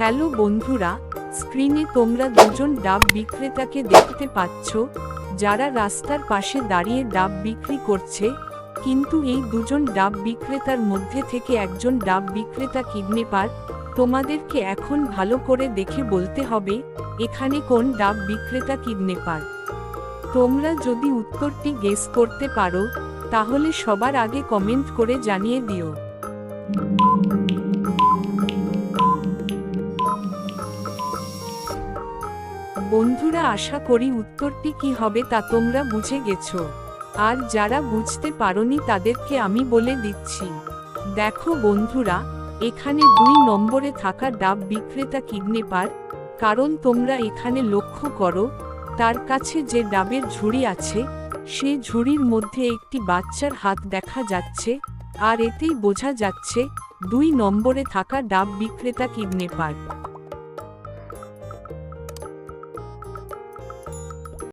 Hello বন্ধুরা, স্ক্রিনে তোমরা দুজন ডাব বিক্রেতাকে দেখতে পাচ্ছ, যারা রাস্তার পাশে দাঁড়িয়ে ডাব বিক্রি করছে। কিন্তু এই দুজন ডাব বিক্রেতার মধ্যে থেকে একজন ডাব বিক্রেতা কিডন্যাপার। তোমাদেরকে এখন ভালো করে দেখে বলতে হবে এখানে কোন ডাব বিক্রেতা কিডন্যাপার। তোমরা যদি উত্তরটি গেস করতে পারো তাহলে সবার আগে কমেন্ট করে জানিয়ে দিও। বন্ধুরা, আশা করি উত্তরটি কি হবে তা তোমরা বুঝে গেছো। আর যারা বুঝতে পারোনি তাদেরকে আমি বলে দিচ্ছি। দেখো বন্ধুরা, এখানে 2 নম্বরে থাকা ডাব বিক্রেতা কিডন্যাপার। কারণ তোমরা এখানে লক্ষ্য করো, তার কাছে যে ডাবের ঝুড়ি আছে সে ঝুড়ির মধ্যে একটি বাচ্চার হাত দেখা যাচ্ছে। আর এতেই বোঝা যাচ্ছে 2 নম্বরে থাকা ডাব বিক্রেতা কিডন্যাপার।